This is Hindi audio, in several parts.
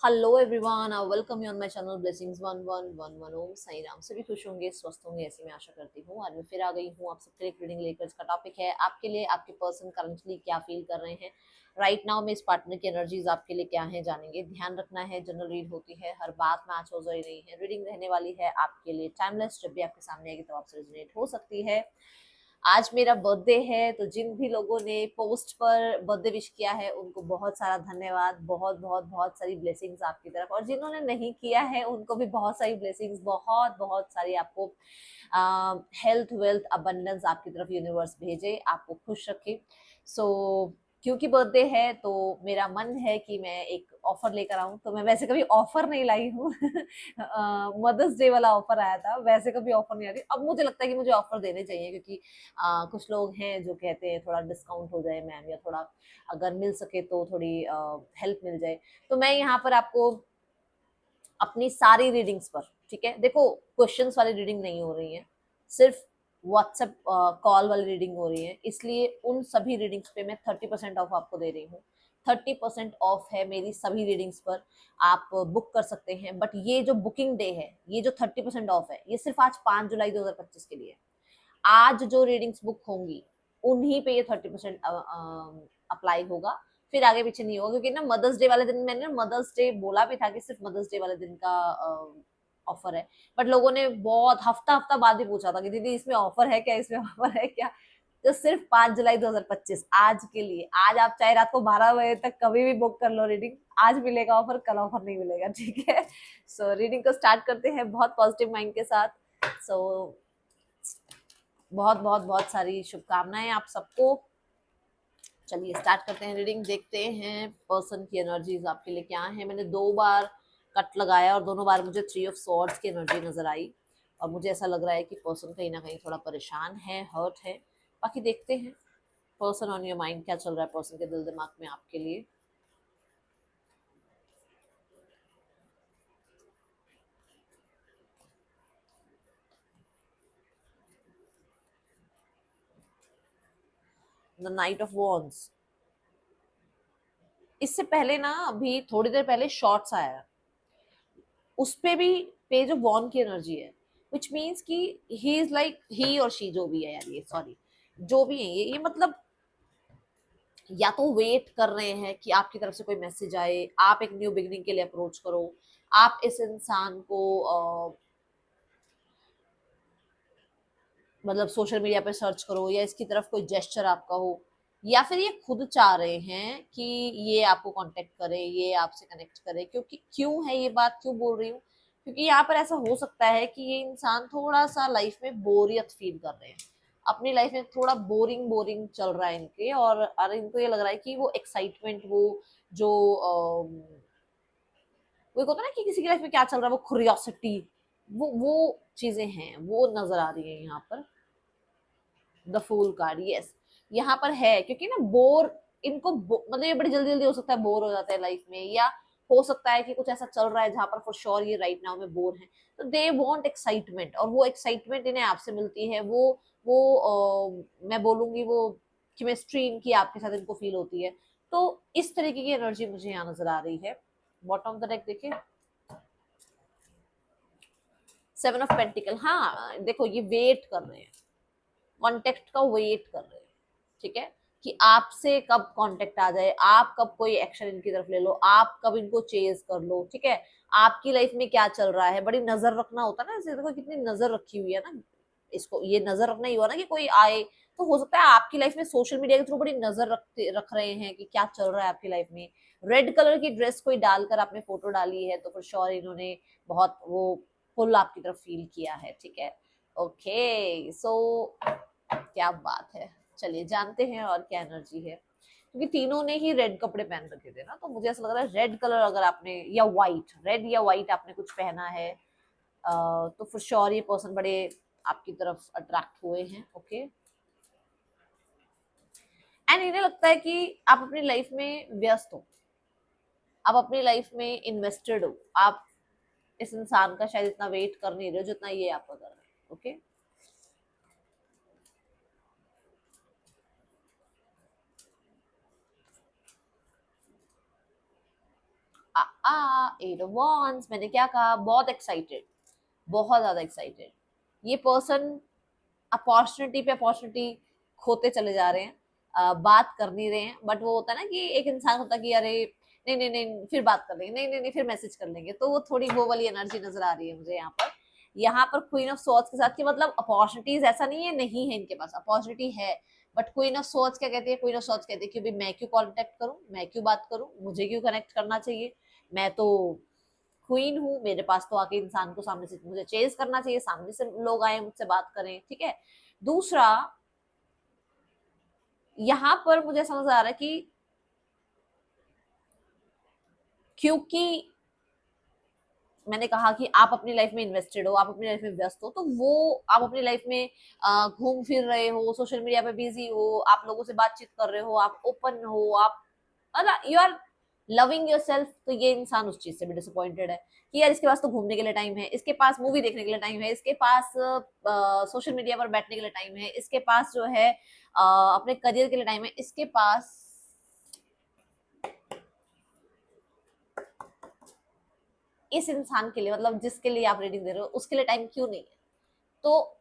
Hello everyone, welcome you on my channel blessings 1111 ओम साई राम। सभी खुश होंगे, स्वस्थ होंगे, ऐसी मैं आशा करती हूँ। आज मैं फिर आ गई हूँ आप सबके लिए रीडिंग लेकर। इसका टॉपिक है आपके लिए आपके पर्सन करंटली क्या फील कर रहे हैं राइट नाउ में। इस पार्टनर की एनर्जीज आपके लिए क्या है जानेंगे। ध्यान रखना है, जनरल रीड होती है, हर बात मैच हो जाए नहीं है। रीडिंग रहने वाली है आपके लिए टाइमलेस, जब भी आपके सामने आएगी तो आपसे रेजोनेट हो सकती है। आज मेरा बर्थडे है, तो जिन भी लोगों ने पोस्ट पर बर्थडे विश किया है उनको बहुत सारा धन्यवाद। बहुत बहुत बहुत सारी ब्लेसिंग्स आपकी तरफ, और जिन्होंने नहीं किया है उनको भी बहुत सारी ब्लेसिंग्स, बहुत बहुत सारी आपको हेल्थ वेल्थ अबंडेंस आपकी तरफ यूनिवर्स भेजे, आपको खुश रखे। सो क्योंकि बर्थडे है तो मेरा मन है कि मैं एक ऑफर लेकर आऊं। तो मैं वैसे कभी ऑफर नहीं लाई हूँ मदर्स डे वाला ऑफर आया था, वैसे कभी ऑफर नहीं आ रही। अब मुझे लगता है कि मुझे ऑफर देने चाहिए, क्योंकि कुछ लोग हैं जो कहते हैं थोड़ा डिस्काउंट हो जाए मैम, या थोड़ा अगर मिल सके तो थोड़ी हेल्प मिल जाए। तो मैं यहाँ पर आपको अपनी सारी रीडिंग्स पर, ठीक है, देखो क्वेश्चंस वाली रीडिंग नहीं हो रही है, सिर्फ व्हाट्सएप कॉल वाली रीडिंग हो रही है, इसलिए उन सभी रीडिंग्स पे मैं 30% ऑफ आपको दे रही हूँ। 30% ऑफ है मेरी सभी रीडिंग्स पर, आप बुक कर सकते हैं। बट ये जो बुकिंग डे है, ये जो 30% ऑफ है, ये सिर्फ आज 5 जुलाई 2025 के लिए है। आज जो रीडिंग्स बुक होंगी उन्हीं पे ये 30% अप्लाई होगा, फिर आगे पीछे नहीं होगा। क्योंकि ना मदर्स डे वाले दिन मैंने मदर्स डे बोला भी था कि सिर्फ मदर्स डे वाले दिन का ऑफर है, बट लोगों ने बहुत हफ्ता हफ्ता बाद भी पूछा था कि दीदी इसमें ऑफर है क्या, इसमें ऑफर है क्या। तो सिर्फ 5 जुलाई 2025 आज के लिए, आज आप चाहे रात को 12 बजे तक कभी भी बुक कर लो रीडिंग, आज मिलेगा ऑफर, कल ऑफर नहीं मिलेगा, ठीक है। सो रीडिंग को स्टार्ट करते हैं बहुत पॉजिटिव माइंड के साथ। सो बहुत बहुत बहुत सारी शुभकामनाएं आप सबको। चलिए स्टार्ट करते हैं रीडिंग, देखते हैं पर्सन की एनर्जीज आपके लिए क्या है। मैंने 2 बार कट लगाया और दोनों बार मुझे 3 ऑफ स्वॉर्ड्स की एनर्जी नजर आई, और मुझे ऐसा लग रहा है कि पर्सन कहीं ना कहीं थोड़ा परेशान है, हर्ट है। बाकी देखते हैं पर्सन ऑन योर माइंड क्या चल रहा है पर्सन के दिल दिमाग में आपके लिए। द नाइट ऑफ वॉन्ड्स, इससे पहले ना अभी थोड़ी देर पहले शॉर्ट्स आया, उस पे भी पेज ऑफ वॉन की एनर्जी है, विच मीन्स कि ही इज लाइक, ही और शी जो भी है यार, ये सॉरी जो भी है ये मतलब या तो वेट कर रहे हैं कि आपकी तरफ से कोई मैसेज आए, आप एक न्यू बिगनिंग के लिए अप्रोच करो, आप इस इंसान को मतलब सोशल मीडिया पे सर्च करो, या इसकी तरफ कोई जेस्चर आपका हो, या फिर ये खुद चाह रहे हैं कि ये आपको कांटेक्ट करे, ये आपसे कनेक्ट करे। क्योंकि क्यों है ये बात क्यों बोल रही हूँ, क्योंकि यहाँ पर ऐसा हो सकता है कि ये इंसान थोड़ा सा लाइफ में बोरियत फील कर रहे हैं, अपनी लाइफ में थोड़ा बोरिंग बोरिंग चल रहा है इनके, और इनको ये लग रहा है कि वो एक्साइटमेंट, वो जो वो एक होता है ना कि किसी की लाइफ में क्या चल रहा है, वो क्यूरियोसिटी, वो चीजें हैं, वो नजर आ रही है यहाँ पर। द फूल कार्ड, यस, यहाँ पर है। क्योंकि ना बोर इनको मतलब ये बड़ी जल्दी जल्दी हो सकता है बोर हो जाता है लाइफ में, या हो सकता है कि कुछ ऐसा चल रहा है जहां पर फॉर श्योर ये राइट नाउ में बोर है। तो दे वांट एक्साइटमेंट, और वो एक्साइटमेंट इन्हें आपसे मिलती है। मैं बोलूंगी वो केमिस्ट्री इनकी आपके साथ इनको फील होती है। तो इस तरीके की एनर्जी मुझे यहाँ नजर आ रही है। बॉटम ऑफ द डेक देखिए, 7 ऑफ पेंटिकल। हाँ देखो, ये वेट कर रहे हैं, कॉन्टेक्ट का वेट कर रहे हैं, ठीक है, कि आपसे कब कांटेक्ट आ जाए, आप कब कोई एक्शन इनकी तरफ ले लो, आप कब इनको चेज कर लो, ठीक है। आपकी लाइफ में क्या चल रहा है, बड़ी नजर रखना होता है ना, जैसे देखो कितनी नजर रखी हुई है ना, इसको ये नजर रखना ही हुआ ना कि कोई आए। तो हो सकता है आपकी लाइफ में सोशल मीडिया के थ्रू बड़ी नजर रख रहे हैं कि क्या चल रहा है आपकी लाइफ में। रेड कलर की ड्रेस कोई डालकर आपने फोटो डाली है, तो फिर श्योर इन्होंने बहुत वो फुल आपकी तरफ फील किया है, ठीक है। ओके सो क्या बात है, चलिए जानते हैं और क्या एनर्जी है। क्योंकि तीनों ने ही रेड कपड़े पहन रखे थे ना, तो मुझे ऐसा लग रहा है रेड कलर अगर आपने, या व्हाइट, रेड या व्हाइट आपने कुछ पहना है, तो फॉर श्योर ये पर्सन बड़े आपकी तरफ अट्रैक्ट हुए हैं। ओके, एंड इन्हें लगता है कि आप अपनी लाइफ में व्यस्त हो, आप अपनी लाइफ में इन्वेस्टेड हो, आप इस इंसान का शायद इतना वेट कर नहीं रहे हो जितना ये आपका कर रहे हैं। ओके, एट ऑफ wands, मैंने क्या कहा, बहुत एक्साइटेड, बहुत ज्यादा एक्साइटेड। ये पर्सन अपॉर्चुनिटी पे अपॉर्चुनिटी खोते चले जा रहे हैं, बात कर नहीं रहे हैं, बट वो होता है ना कि एक इंसान होता है कि अरे नहीं नहीं नहीं फिर बात कर लेंगे, नहीं नहीं नहीं फिर मैसेज कर लेंगे, तो वो थोड़ी वो वाली एनर्जी नजर आ रही है मुझे यहाँ पर। यहाँ पर क्वीन ऑफ सोर्ड्स के साथ, कि मतलब अपॉर्चुनिटीज ऐसा नहीं है नहीं है इनके पास, अपॉर्चुनिटी है, बट क्वीन ऑफ सोर्ड्स क्या कहती है, क्वीन ऑफ सोर्ड्स कहती है कि भाई मैं क्यों कांटेक्ट करूं, मैं क्यों बात करूं, मुझे क्यों कनेक्ट करना चाहिए, मैं तो क्वीन हूँ, मेरे पास तो आके इंसान को सामने से मुझे चेज करना चाहिए, सामने से लोग आए मुझसे बात करें, ठीक है। दूसरा, यहां पर मुझे समझ आ रहा है कि क्योंकि मैंने कहा कि आप अपनी लाइफ में इन्वेस्टेड हो, आप अपनी लाइफ में व्यस्त हो, तो वो आप अपनी लाइफ में घूम फिर रहे हो, सोशल मीडिया पे बिजी हो, आप लोगों से बातचीत कर रहे हो, आप ओपन हो, आप you are loving yourself, तो ये इंसान उस चीज से भी डिसअपॉइंटेड है कि यार इसके पास तो घूमने के लिए टाइम है, इसके पास मूवी देखने के लिए टाइम है, इसके पास सोशल मीडिया पर बैठने के लिए टाइम है, इसके पास जो है अपने करियर के लिए टाइम है, इसके पास इस इंसान के लिए, मतलब जिसके लिए आप रीडिंग दे रहे हो उसके लिए टाइम क्यों नहीं है। तो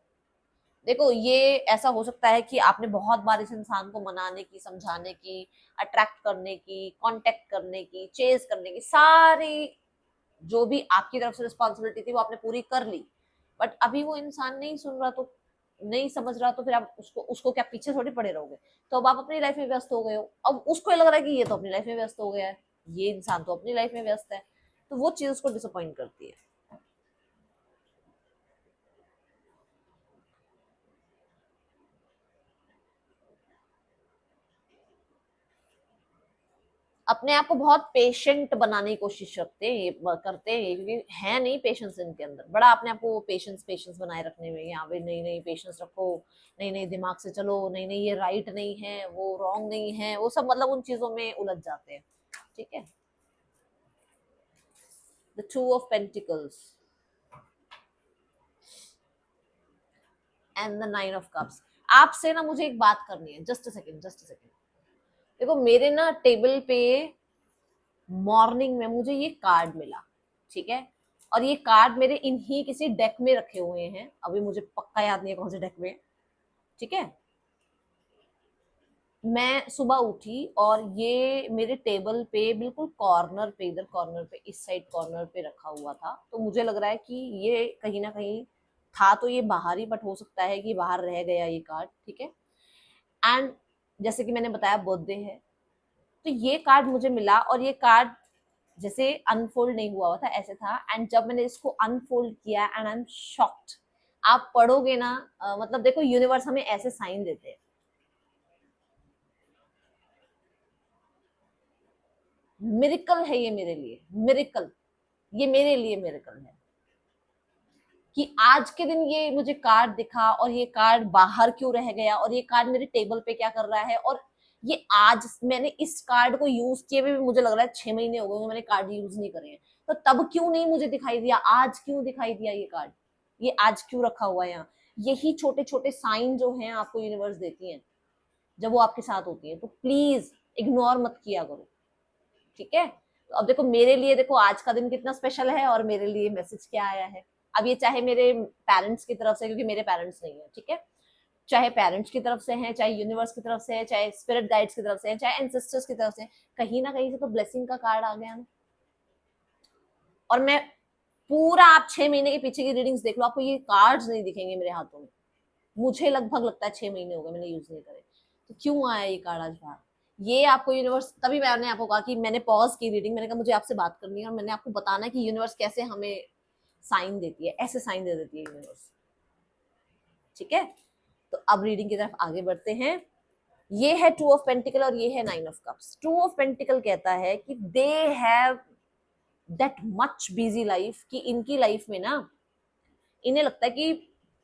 देखो, ये ऐसा हो सकता है कि आपने बहुत बार इस इंसान को मनाने की, समझाने की, अट्रैक्ट करने की, कांटेक्ट करने की, चेज करने की, सारी जो भी आपकी तरफ से रिस्पॉन्सिबिलिटी थी वो आपने पूरी कर ली, बट अभी वो इंसान नहीं सुन रहा, तो नहीं समझ रहा, तो फिर आप उसको उसको क्या पीछे थोड़ी पड़े रहोगे। तो अब आप अपनी लाइफ में व्यस्त हो गए हो, अब उसको लग रहा है कि ये तो अपनी लाइफ में व्यस्त हो गया है, ये इंसान तो अपनी लाइफ में व्यस्त है, तो वो चीज उसको डिसअपॉइंट करती है। अपने आप को बहुत पेशेंट बनाने की कोशिश करते हैं, क्योंकि है नहीं पेशेंस इनके अंदर, बड़ा अपने आप को पेशेंस पेशेंस बनाए रखने में, यहाँ पे नहीं नहीं पेशेंस रखो, नहीं नहीं दिमाग से चलो, नहीं नहीं ये राइट नहीं है, वो रॉन्ग नहीं है, वो सब मतलब उन चीजों में उलझ जाते हैं, ठीक है। The two of pentacles and the nine of cups. आपसे ना मुझे एक बात करनी है, just a second, just a second. देखो मेरे ना टेबल पे मॉर्निंग में मुझे ये कार्ड मिला, ठीक है, और ये कार्ड मेरे इन्हीं किसी डेक में रखे हुए हैं, अभी मुझे पक्का याद नहीं है कौन से डेक में, ठीक है। मैं सुबह उठी और ये मेरे टेबल पे बिल्कुल कॉर्नर पे, इधर कॉर्नर पे, इस साइड कॉर्नर पे रखा हुआ था, तो मुझे लग रहा है कि ये कहीं ना कहीं था, तो ये बाहर ही, बट हो सकता है कि बाहर रह गया ये कार्ड, ठीक है। एंड जैसे कि मैंने बताया बर्थडे है, तो ये कार्ड मुझे मिला, और ये कार्ड जैसे अनफोल्ड नहीं हुआ हुआ था ऐसे था, एंड जब मैंने इसको अनफोल्ड किया एंड आई एम शॉक्ड। आप पढ़ोगे ना, मतलब देखो यूनिवर्स हमें ऐसे साइन देते हैं, मिरेकल है ये मेरे लिए, मिरेकल, ये मेरे लिए मिरेकल है कि आज के दिन ये मुझे कार्ड दिखा, और ये कार्ड बाहर क्यों रह गया, और ये कार्ड मेरे टेबल पे क्या कर रहा है, और ये आज मैंने इस कार्ड को यूज किए हुए भी मुझे लग रहा है 6 महीने हो गए मैंने कार्ड यूज नहीं करे हैं, तो तब क्यों नहीं मुझे दिखाई दिया, आज क्यों दिखाई दिया ये कार्ड, ये आज क्यों रखा हुआ है यहाँ। यही छोटे छोटे साइन जो हैं आपको यूनिवर्स देती है जब वो आपके साथ होती है, तो प्लीज इग्नोर मत किया करो, ठीक है। तो अब देखो मेरे लिए, देखो आज का दिन कितना स्पेशल है, और मेरे लिए मैसेज क्या आया है। अब ये चाहे मेरे पेरेंट्स की तरफ से, क्योंकि मेरे पेरेंट्स नहीं है, ठीक है, चाहे पेरेंट्स की तरफ से है, चाहे यूनिवर्स की तरफ से है, चाहे स्पिरिट गाइड्स की तरफ से है, चाहे एंसेस्टर्स की तरफ से है, कहीं ना कहीं से तो ब्लेसिंग का कार्ड आ गया ना। और मैं पूरा, आप 6 महीने के पीछे की रीडिंग्स देख लो, आपको ये कार्ड्स नहीं दिखेंगे मेरे हाथों में, मुझे लगभग लगता है 6 महीने हो गए मैंने यूज नहीं करे, तो क्यों आया ये कार्ड आज बाहर। ये आपको यूनिवर्स, तभी मैंने आपको कहा कि मैंने पॉज की रीडिंग, मैंने कहा मुझे आपसे बात करनी है, और मैंने आपको बताना है कि यूनिवर्स कैसे हमें साइन देती है, ऐसे साइन दे देती है यूनिवर्स, ठीक है। तो अब रीडिंग की तरफ आगे बढ़ते हैं। ये है टू ऑफ पेंटिकल और ये है nine of cups. Two of pentacle कहता है कि they have that much busy life, कि इनकी लाइफ में ना इन्हें लगता है कि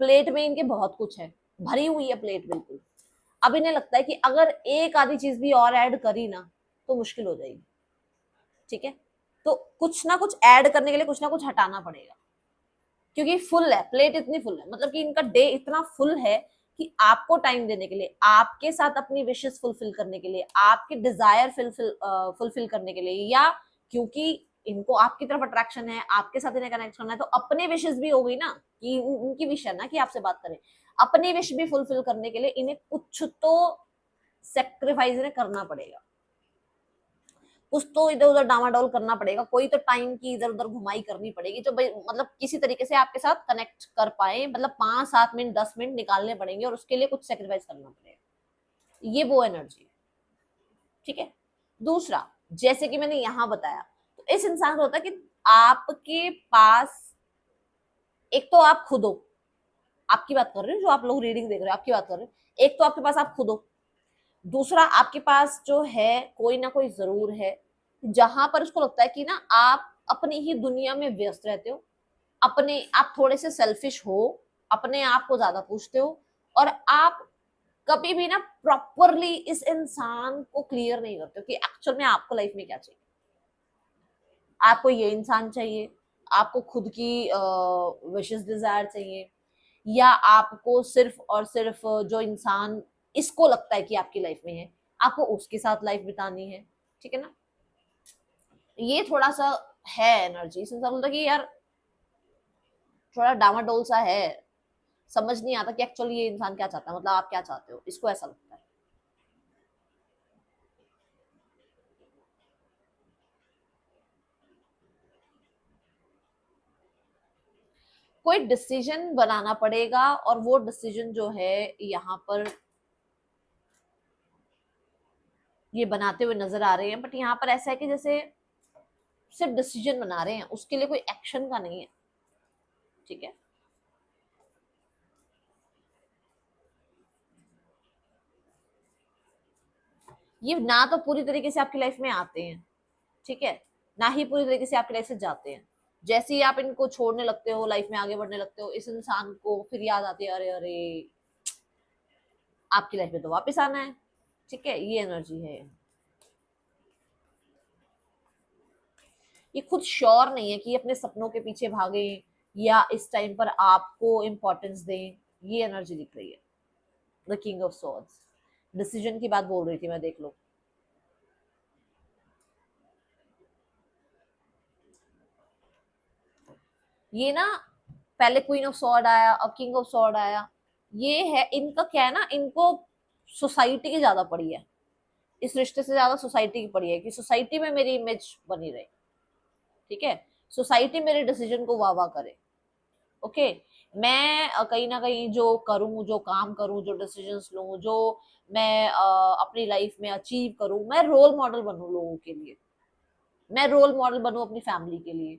प्लेट में इनके बहुत कुछ है, भरी हुई है प्लेट बिल्कुल। अब इन्हें लगता है कि अगर एक आधी चीज भी और ऐड करी ना तो मुश्किल हो जाएगी, ठीक है। तो कुछ ना कुछ ऐड करने के लिए कुछ ना कुछ हटाना पड़ेगा, क्योंकि फुल है प्लेट, इतनी फुल है, मतलब कि इनका डे इतना फुल है कि आपको टाइम देने के लिए, आपके साथ अपनी विशेस फुलफिल करने के लिए, आपके डिजायर फुलफिल करने के लिए, या क्योंकि इनको आपकी तरफ अट्रैक्शन है, आपके साथ इन्हें कनेक्ट करना है, तो अपने विशेष भी हो गई ना, कि उनकी विश है ना कि आपसे बात करें, अपने विश भी फुलफिल करने के लिए इन्हें कुछ तो सेक्रीफाइस इन्हें करना पड़ेगा, कुछ तो इधर उधर डामाडोल करना पड़ेगा, कोई तो टाइम की इधर उधर घुमाई करनी पड़ेगी, जो मतलब किसी तरीके से आपके साथ कनेक्ट कर पाए, मतलब 5-7 मिनट 10 मिनट निकालने पड़ेंगे और उसके लिए कुछ सेक्रीफाइस करना पड़ेगा, ये वो एनर्जी। ठीक है। दूसरा, जैसे कि मैंने यहां बताया, तो इस इंसान को होता है कि आपके पास, एक तो आप खुद हो, आपकी बात कर रहे हो, जो आप लोग रीडिंग देख रहे हो आपकी बात कर रहे हो, एक तो आपके पास आप खुद हो, दूसरा आपके पास जो है कोई ना कोई जरूर है जहां पर उसको लगता है कि ना आप अपनी ही दुनिया में व्यस्त रहते हो, अपने आप थोड़े से सेल्फिश हो, अपने आप को ज्यादा पूछते हो, और आप कभी भी ना प्रॉपरली इस इंसान को क्लियर नहीं करते हो कि एक्चुअल में आपको लाइफ में क्या चाहिए। आपको ये इंसान चाहिए, आपको खुद की विशेस डिजायर चाहिए, या आपको सिर्फ और सिर्फ जो इंसान इसको लगता है कि आपकी लाइफ में है, आपको उसके साथ लाइफ बितानी है। ठीक है ना। ये थोड़ा सा है एनर्जी, इसमें बोलता कि यार थोड़ा डामाडोल सा है, समझ नहीं आता कि एक्चुअली ये इंसान क्या चाहता है, मतलब आप क्या चाहते हो, इसको ऐसा लगता है। कोई डिसीजन बनाना पड़ेगा, और वो डिसीजन जो है यहाँ पर ये बनाते हुए नजर आ रहे हैं, बट यहाँ पर ऐसा है कि जैसे सिर्फ डिसीजन बना रहे हैं, उसके लिए कोई एक्शन का नहीं है। ठीक है। ये ना तो पूरी तरीके से आपकी लाइफ में आते हैं, ठीक है, ना ही पूरी तरीके से आपकी लाइफ से जाते हैं। जैसे ही आप इनको छोड़ने लगते हो, लाइफ में आगे बढ़ने लगते हो, इस इंसान को फिर याद आती है, अरे अरे आपकी लाइफ में तो वापस आना है। ठीक है, ये एनर्जी है। ये खुद श्योर नहीं है कि अपने सपनों के पीछे भागे या इस टाइम पर आपको इंपॉर्टेंस दें, ये एनर्जी दिख रही है। The king of swords, decision की बात बोल रही थी मैं, देख लो। ये ना पहले क्वीन ऑफ सॉर्ड आया, अब किंग ऑफ सॉर्ड आया। ये है इनका, क्या है ना, इनको सोसाइटी की ज्यादा पड़ी है, इस रिश्ते से ज्यादा सोसाइटी की पड़ी है कि सोसाइटी में मेरी इमेज बनी रहे। ठीक है, सोसाइटी मेरे डिसीजन को वाह वाह करे। ओके, मैं कहीं ना कहीं जो करूं, जो काम करूं, जो डिसीजंस लूं, जो मैं अपनी लाइफ में अचीव करूं, मैं रोल मॉडल बनूं लोगों के लिए, मैं रोल मॉडल बनूं अपनी फैमिली के लिए।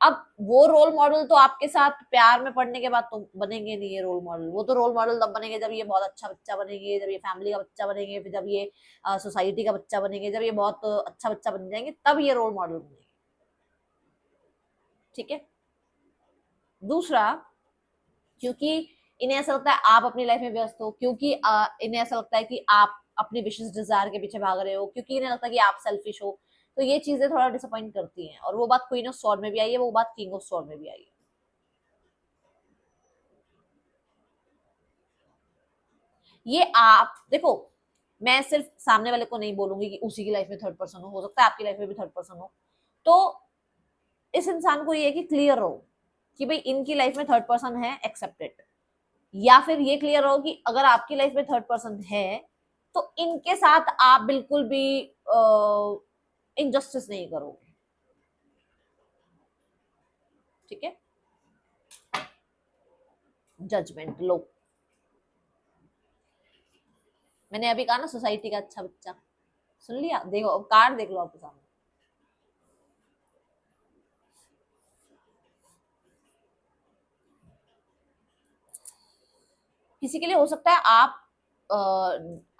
अब वो रोल मॉडल तो आपके साथ प्यार में पड़ने के बाद तो बनेंगे नहीं, ये रोल मॉडल, वो तो रोल मॉडल तब बनेंगे जब ये बहुत अच्छा बच्चा बनेंगे, जब ये फैमिली का बच्चा बनेंगे, फिर जब ये सोसाइटी का बच्चा बनेंगे, जब ये बहुत अच्छा बच्चा बन जाएंगे, तब ये रोल मॉडल बनेंगे। ठीक है। दूसरा, क्योंकि इन्हें ऐसा लगता है आप अपनी लाइफ में व्यस्त हो, क्योंकि इन्हें ऐसा लगता है कि आप अपनी विशेष डिजायर के पीछे भाग रहे हो, क्योंकि इन्हें लगता है कि आप सेल्फिश हो, तो ये चीजें थोड़ा डिसअपॉइंट करती हैं। और वो बात क्वीन ऑफ सॉर्ड में भी आई है, वो बात किंग ऑफ सॉर्ड में भी आई है। ये आप देखो, मैं सिर्फ सामने वाले को नहीं बोलूंगी कि उसी की लाइफ में थर्ड पर्सन हो सकता है आपकी लाइफ में भी थर्ड पर्सन हो। तो इस इंसान को ये है कि क्लियर रहो कि भाई इनकी लाइफ में थर्ड पर्सन है, एक्सेप्टेड। या फिर ये क्लियर रहो कि अगर आपकी लाइफ में थर्ड पर्सन है, तो इनके साथ आप बिल्कुल भी इनजस्टिस नहीं करोगे। ठीक है। जजमेंट लो, मैंने अभी कहा ना सोसाइटी का अच्छा बच्चा, सुन लिया, देखो कार्ड देख लो आपके सामने। किसी के लिए हो सकता है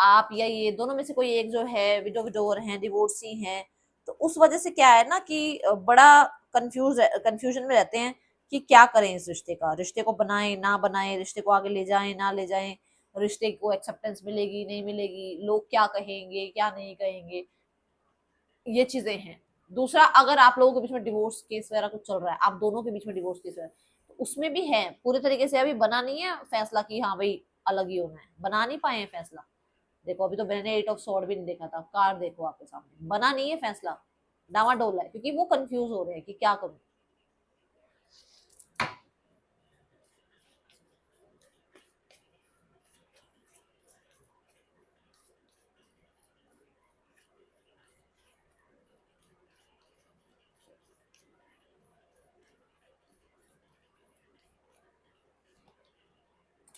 आप या ये दोनों में से कोई एक जो है विडो विडोर हैं, डिवोर्सी हैं, तो उस वजह से क्या है ना कि बड़ा कंफ्यूजन में रहते हैं कि क्या करें इस रिश्ते का, रिश्ते को बनाएं ना बनाएं, रिश्ते को आगे ले जाएं ना ले जाएं, रिश्ते को एक्सेप्टेंस मिलेगी नहीं मिलेगी, लोग क्या कहेंगे क्या नहीं कहेंगे, ये चीजें हैं। दूसरा, अगर आप लोगों के बीच में डिवोर्स केस वगैरह कुछ चल रहा है, आप दोनों के बीच में डिवोर्स केस है, तो उसमें भी है, पूरे तरीके से अभी बना नहीं है फैसला कि हाँ भाई अलग ही होना है, बना नहीं पाए हैं फैसला। देखो अभी तो मैंने एट ऑफ सॉर्ड भी नहीं देखा था, कार्ड देखो आपके सामने, बना नहीं है फैसला, डावाडोल है, क्योंकि वो कंफ्यूज हो रहे हैं कि क्या करूं।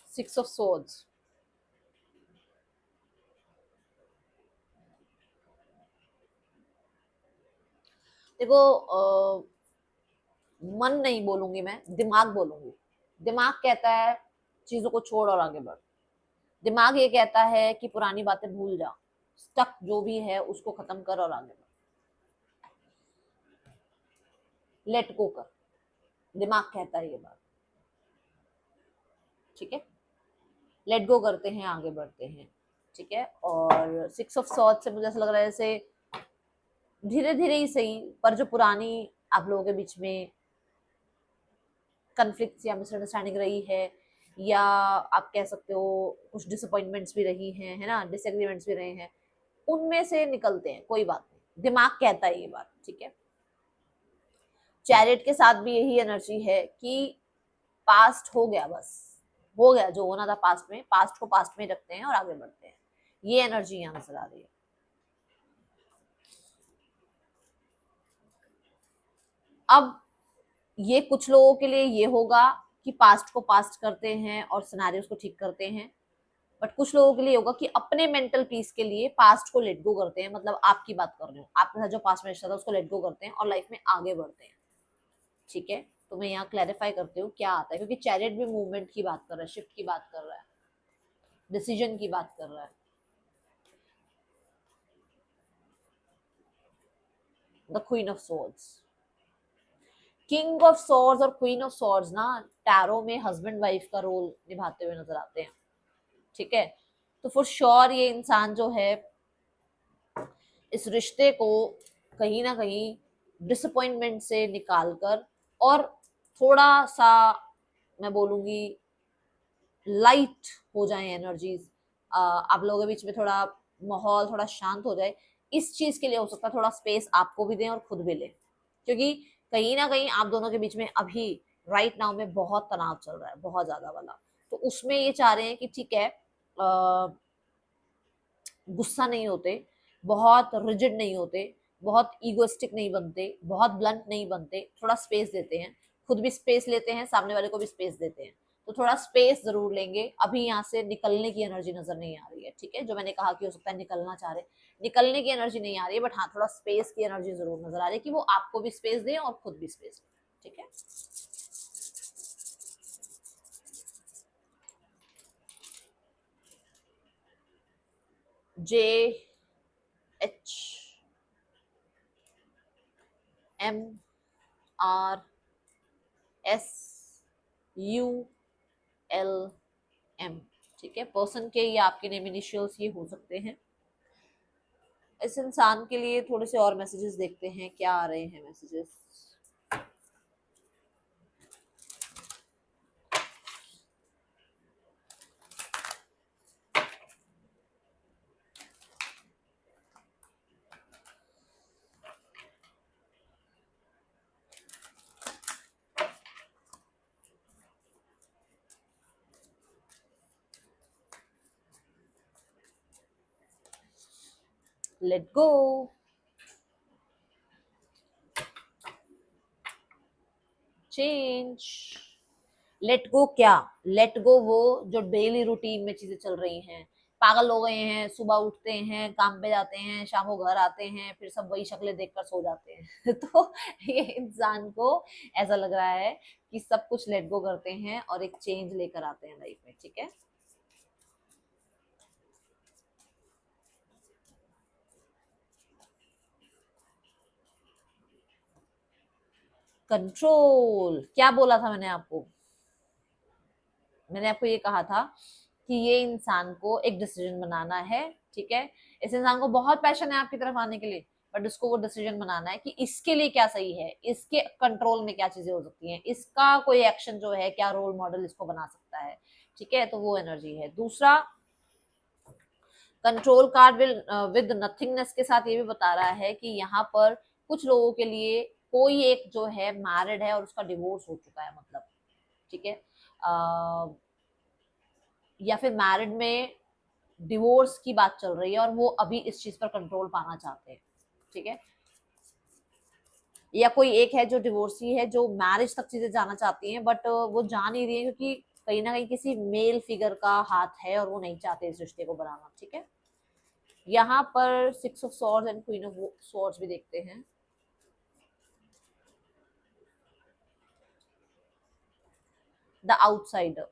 सिक्स ऑफ सोर्ड्स, देखो मन नहीं बोलूंगी मैं, दिमाग बोलूंगी। दिमाग कहता है चीजों को छोड़ और आगे बढ़। दिमाग ये कहता है कि पुरानी बातें भूल जा, स्टक जो भी है उसको खत्म कर और आगे बढ़, लेट गो कर। दिमाग कहता है ये बात, ठीक है, लेट गो करते हैं, आगे बढ़ते हैं, ठीक है। और सिक्स ऑफ सॉर्ड्स से मुझे ऐसा लग रहा है जैसे धीरे धीरे ही सही, पर जो पुरानी आप लोगों के बीच में कन्फ्लिक्ट या मिसअंडरस्टैंडिंग रही है, या आप कह सकते हो कुछ डिसअपॉइंटमेंट्स भी रही हैं, है ना, डिसएग्रीमेंट्स भी रहे हैं, उनमें से निकलते हैं, कोई बात नहीं। दिमाग कहता है ये बात, ठीक है। चैरिट के साथ भी यही एनर्जी है कि पास्ट हो गया, बस हो गया जो होना था पास्ट में, पास्ट को पास्ट में रखते हैं और आगे बढ़ते हैं। ये एनर्जी यहाँ नजर आ रही है। अब ये कुछ लोगों के लिए ये होगा कि पास्ट को पास्ट करते हैं और सिनेरियोस को ठीक करते हैं, बट कुछ लोगों के लिए होगा कि अपने मेंटल पीस के लिए पास्ट को लेट गो करते हैं। मतलब आपकी बात कर रहे हो, आपके साथ जो पास्ट में रिश्ता था उसको लेट गो करते हैं और लाइफ में आगे बढ़ते हैं, ठीक है। तो मैं यहाँ क्लैरिफाई करती हूँ क्या आता है, क्योंकि चैरिट भी मूवमेंट की बात कर रहा है, शिफ्ट की बात कर रहा है, डिसीजन की बात कर रहा है। The queen of swords, king of swords और क्वीन ऑफ सॉर्ड्स ना टैरो में हस्बैंड वाइफ का रोल निभाते हुए नजर आते हैं, ठीक है। तो फॉर श्योर ये इंसान जो है इस रिश्ते को कहीं ना कहीं डिसअपॉइंटमेंट से निकालकर और थोड़ा सा, मैं बोलूंगी, लाइट हो जाए एनर्जीज, आप लोगों के बीच में थोड़ा माहौल थोड़ा शांत हो जाए, इस चीज के लिए हो सकता है थोड़ा स्पेस आपको भी दें और खुद भी लें, क्योंकि कहीं ना कहीं आप दोनों के बीच में अभी राइट नाउ में बहुत तनाव चल रहा है, बहुत ज्यादा वाला। तो उसमें ये चाह रहे हैं कि ठीक है, गुस्सा नहीं होते, बहुत रिजिड नहीं होते, बहुत ईगोइस्टिक नहीं बनते, बहुत ब्लंट नहीं बनते, थोड़ा स्पेस देते हैं, खुद भी स्पेस लेते हैं, सामने वाले को भी स्पेस देते हैं। तो थोड़ा स्पेस जरूर लेंगे, अभी यहाँ से निकलने की एनर्जी नजर नहीं आ रही है, ठीक है। जो मैंने कहा कि हो सकता है निकलना चाह रहे, निकलने की एनर्जी नहीं आ रही है, बट हाँ थोड़ा स्पेस की एनर्जी जरूर नजर आ रही है कि वो आपको भी स्पेस दें और खुद भी स्पेस लें, ठीक है। J H M R S U L M, ठीक है। पर्सन के या आपके नेम इनिशियल्स ये हो सकते हैं। इस इंसान के लिए थोड़े से और मैसेजेस देखते हैं क्या आ रहे हैं messages. Let go, change. Let go क्या, लेट गो वो जो डेली रूटीन में चीजें चल रही हैं, पागल हो गए हैं, सुबह उठते हैं, काम पे जाते हैं, शाम को घर आते हैं, फिर सब वही शक्लें देखकर सो जाते हैं तो ये इंसान को ऐसा लग रहा है कि सब कुछ लेट गो करते हैं और एक चेंज लेकर आते हैं लाइफ में, ठीक है। कंट्रोल, क्या बोला था मैंने आपको, मैंने आपको ये कहा था कि ये इंसान को एक डिसीजन बनाना है, ठीक है। इस इंसान को बहुत पैशन है आपकी तरफ आने के लिए, बट उसको वो डिसीजन बनाना है कि इसके लिए क्या सही है, इसके कंट्रोल में क्या चीजें हो सकती हैं, इसका कोई एक्शन जो है, क्या रोल मॉडल इसको बना सकता है, ठीक है। तो वो एनर्जी है। दूसरा, कंट्रोल कार्ड विद नथिंगनेस के साथ ये भी बता रहा है कि यहाँ पर कुछ लोगों के लिए कोई एक जो है मैरिड है और उसका डिवोर्स हो चुका है, मतलब ठीक है, या फिर मैरिड में डिवोर्स की बात चल रही है और वो अभी इस चीज पर कंट्रोल पाना चाहते हैं, ठीक है। या कोई एक है जो डिवोर्सी है, जो मैरिज तक चीजें जाना चाहती हैं, बट वो जा नहीं रही है क्योंकि कहीं ना कहीं किसी मेल फिगर का हाथ है और वो नहीं चाहते इस रिश्ते को बनाना, ठीक है। यहाँ पर 6 of swords and queen of swords भी देखते हैं। The outsider,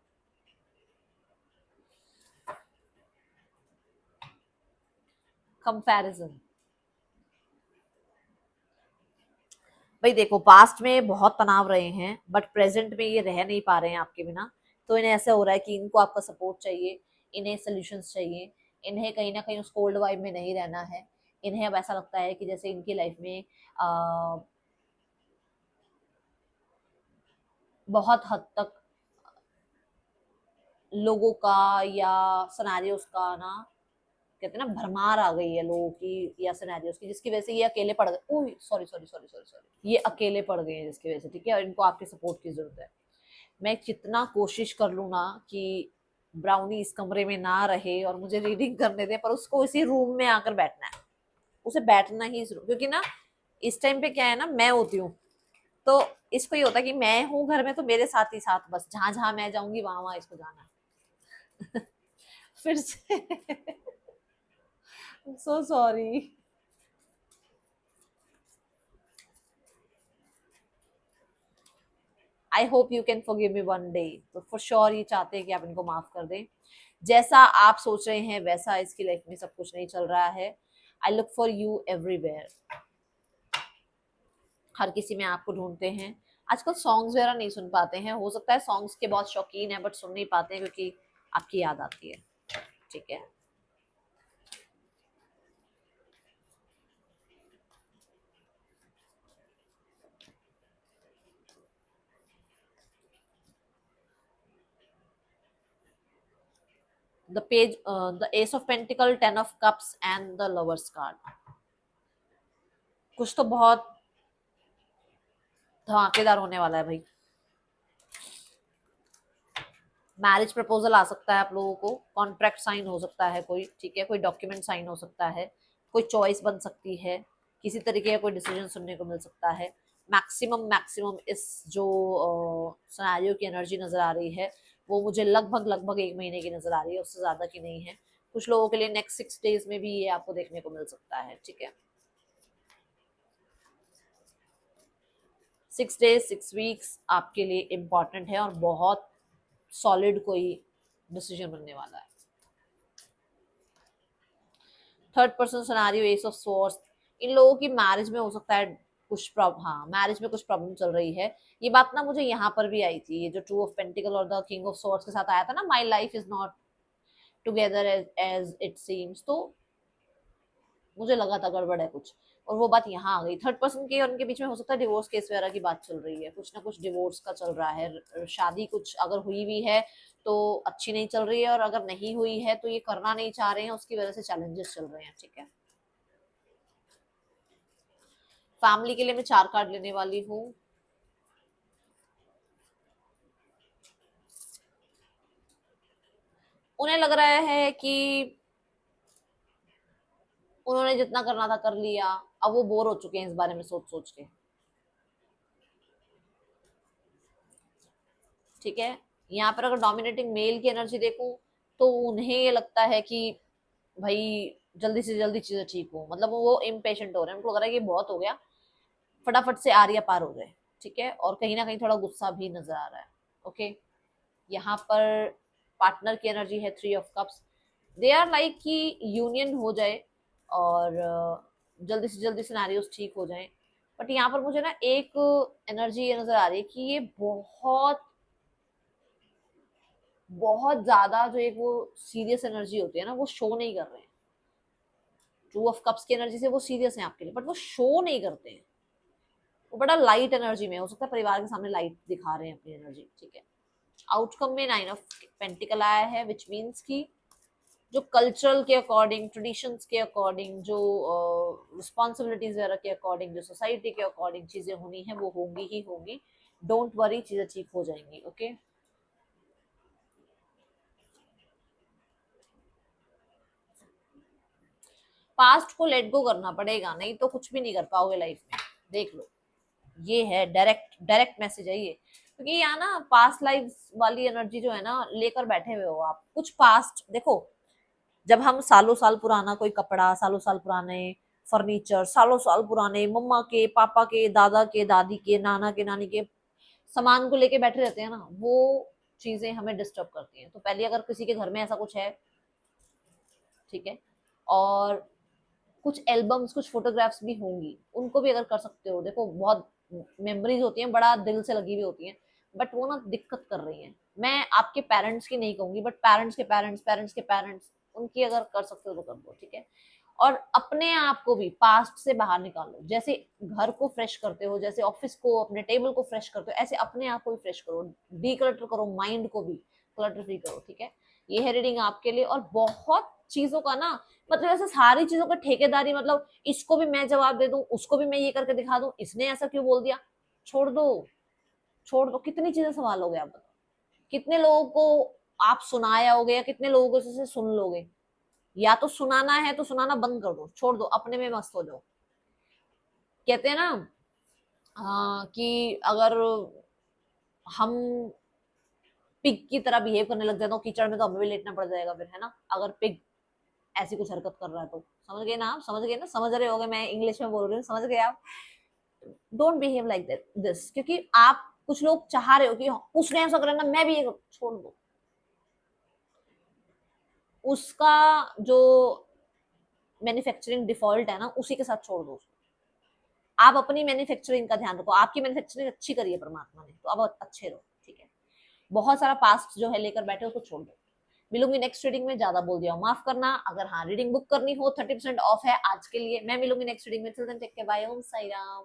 comparison. भाई देखो, पास्ट में बहुत तनाव रहे हैं बट प्रेजेंट में ये रह नहीं पा रहे हैं आपके बिना, तो इन्हें ऐसा हो रहा है कि इनको आपका सपोर्ट चाहिए, इन्हें सोल्यूशंस चाहिए, इन्हें कहीं ना कहीं उस कोल्ड वाइब में नहीं रहना है। इन्हें अब ऐसा लगता है कि जैसे इनकी लाइफ में बहुत हद तक लोगों का या सिनेरियोस का ना, कहते हैं ना, भरमार आ गई है लोगों की या सिनेरियोस की, जिसकी वजह से ये अकेले पड़ गए। Oh sorry sorry sorry sorry sorry, ये अकेले पड़ गए हैं जिसकी वजह से, ठीक है, और इनको आपके सपोर्ट की जरूरत है। मैं कितना कोशिश कर लूँ ना कि ब्राउनी इस कमरे में ना रहे और मुझे रीडिंग करने दे, पर उसको इसी रूम में आकर बैठना है, उसे बैठना ही इस रूम, क्योंकि ना इस टाइम पे क्या है ना, मैं होती हूँ, तो इसको ये होता है कि मैं हूँ घर में तो मेरे साथ ही साथ, बस जहां जहां मैं जाऊंगी वहां वहां इसको जाना है। फिर से so sorry. I hope you can forgive me one day. तो फॉर श्योर ये चाहते हैं कि आप इनको माफ कर दें। जैसा आप सोच रहे हैं वैसा इसकी लाइफ में सब कुछ नहीं चल रहा है। I look for you everywhere. हर किसी में आपको ढूंढते हैं। आजकल सॉन्ग्स वगैरह नहीं सुन पाते हैं, हो सकता है सॉन्ग्स के बहुत शौकीन है बट सुन नहीं पाते हैं क्योंकि आपकी याद आती है, ठीक है। The page, the S of pentacle, 10 of cups and the lovers card. कुछ तो बहुत धमाकेदार होने वाला है भाई। मैरिज प्रपोजल आ सकता है आप लोगों को, कॉन्ट्रैक्ट साइन हो सकता है कोई, ठीक है, कोई डॉक्यूमेंट साइन हो सकता है, कोई चॉइस बन सकती है, किसी तरीके का कोई डिसीजन सुनने को मिल सकता है। मैक्सिमम मैक्सिमम इस जो सिनेरियो की एनर्जी नजर आ रही है वो मुझे लगभग लगभग 1 महीने की नजर आ रही है, उससे ज्यादा की नहीं है। कुछ लोगों के लिए नेक्स्ट 6 डेज में भी ये आपको देखने को मिल सकता है, ठीक है। 6 डेज 6 वीक्स आपके लिए इम्पॉर्टेंट है और बहुत सॉलिड कोई डिसीजन बनने वाला है। Third person scenario, ace of swords. इन लोगों की मैरिज में हो सकता है कुछ प्रॉब्लम, हाँ मैरिज में कुछ प्रॉब्लम चल रही है। ये बात ना मुझे यहाँ पर भी आई थी, ये जो 2 ऑफ पेंटिकल और द किंग ऑफ स्वॉर्ड्स के साथ आया था ना, my life is not together as it seems, तो मुझे लगा था गड़बड़ है कुछ, और वो बात यहाँ आ गई। थर्ड पर्सन के और उनके बीच में हो सकता है डिवोर्स केस वगैरह की बात चल रही है, कुछ ना कुछ डिवोर्स का चल रहा है। शादी कुछ अगर हुई भी है तो अच्छी नहीं चल रही है, और अगर नहीं हुई है तो ये करना नहीं चाह रहे हैं, उसकी वजह से चैलेंजेस चल रहे हैं, ठीक है। फैमिली के लिए मैं 4 कार्ड लेने वाली हूँ। उन्हें लग रहा है कि उन्होंने जितना करना था कर लिया, अब वो बोर हो चुके हैं इस बारे में सोच सोच के, ठीक है। यहाँ पर अगर डोमिनेटिंग मेल की एनर्जी देखूं तो उन्हें ये लगता है कि भाई जल्दी से जल्दी चीजें ठीक हो, मतलब वो इम्पेशेंट हो रहे हैं, उनको लग रहा है कि बहुत हो गया, फटाफट से आरिया पार हो जाए, ठीक है। और कहीं ना कहीं थोड़ा गुस्सा भी नजर आ रहा है, ओके। यहाँ पर पार्टनर की एनर्जी है 3 of cups. They are like कि यूनियन हो जाए और जल्दी से जल्दी सिनेरियोस ठीक हो जाएं। बट यहाँ पर मुझे ना एक एनर्जी ये नजर आ रही है कि ये बहुत बहुत ज्यादा जो एक वो सीरियस एनर्जी होती है ना, वो शो नहीं कर रहे हैं। 2 ऑफ कप्स की एनर्जी से वो सीरियस है आपके लिए बट वो शो नहीं करते हैं, वो बड़ा लाइट एनर्जी में, हो सकता है परिवार के सामने लाइट दिखा रहे हैं अपनी एनर्जी, ठीक है। आउटकम में 9 ऑफ पेंटिकल आया है, विच मीन्स की जो कल्चरल के अकॉर्डिंग, ट्रेडिशंस के अकॉर्डिंग, जो रिस्पॉन्सिबिलिटीज वगैरह के अकॉर्डिंग, जो सोसाइटी के अकॉर्डिंग चीजें होनी है वो होंगी ही होंगी। डोंट वरी, चीजें ठीक हो जाएंगी। ओके, पास्ट को लेट गो करना पड़ेगा, नहीं तो कुछ भी नहीं कर पाओगे लाइफ में। देख लो, ये है डायरेक्ट डायरेक्ट मैसेज है ये, क्योंकि यहाँ ना पास्ट लाइफ वाली एनर्जी जो है ना लेकर बैठे हुए हो आप। कुछ पास्ट देखो, जब हम सालों साल पुराना कोई कपड़ा, सालों साल पुराने फर्नीचर, सालों साल पुराने मम्मा के, पापा के, दादा के, दादी के, नाना के, नानी के सामान को लेके बैठे रहते हैं ना, वो चीजें हमें डिस्टर्ब करती हैं। तो पहले अगर किसी के घर में ऐसा कुछ है, ठीक है, और कुछ एल्बम्स, कुछ फोटोग्राफ्स भी होंगी, उनको भी अगर कर सकते हो। देखो बहुत मेमोरीज होती हैं, बड़ा दिल से लगी हुई होती हैं, बट वो ना दिक्कत कर रही हैं। मैं आपके पेरेंट्स की नहीं कहूंगी, बट पेरेंट्स के पेरेंट्स, पेरेंट्स के पेरेंट्स, उनकी अगर कर सकते हो तो कर दो, ठीक है। और अपने आप को भी पास्ट से बाहर निकालो। जैसे घर को फ्रेश करते हो, जैसे ऑफिस को, अपने टेबल को फ्रेश करते हो, ऐसे अपने आप को भी फ्रेश करो, डीक्लटर करो, माइंड को भी क्लटर फ्री करो, ठीक है। ये है रीडिंग आपके लिए। और बहुत चीजों का ना, मतलब ऐसे सारी चीजों का ठेकेदारी, मतलब इसको भी मैं जवाब दे दूं, उसको भी मैं ये करके दिखा दूं, इसने ऐसा क्यों बोल दिया, छोड़ दो, छोड़ दो। कितनी चीजें संभालोगे आप बताओ, कितने लोगों को आप सुनाया होगे, या कितने लोगों को से सुन लोगे। या तो सुनाना है तो सुनाना बंद कर दो, छोड़ दो, अपने में मस्त हो जाओ। कहते हैं ना, कि अगर हम पिग की तरह बिहेव करने लग जाए तो कीचड़ में तो हमें भी लेटना पड़ जाएगा फिर, है ना। अगर पिग ऐसी कुछ हरकत कर रहा है तो समझ गए ना आप, समझ गए ना, समझ रहे होगे, मैं इंग्लिश में बोल रही हूँ, समझ गए आप। डोंट बिहेव लाइक दिस, क्योंकि आप, कुछ लोग चाह रहे हो कि उसने ऐसा करना, मैं भी ये छोड़ दो। उसका जो मैन्युफैक्चरिंग डिफॉल्ट है ना, उसी के साथ छोड़ दो। आप अपनी मैन्युफैक्चरिंग का ध्यान रखो, आपकी मैन्युफैक्चरिंग अच्छी करी है परमात्मा ने, तो अब अच्छे रहो, ठीक है। बहुत सारा पास्ट जो है लेकर बैठे हो तो छोड़ दो। मिलूंगी नेक्स्ट रीडिंग में, ज्यादा बोल दिया माफ करना। अगर हाँ रीडिंग बुक करनी हो 30% ऑफ है आज के लिए। मैं मिलूंगी नेक्स्ट रीडिंग में, till then take care, bye, Om Sai Ram.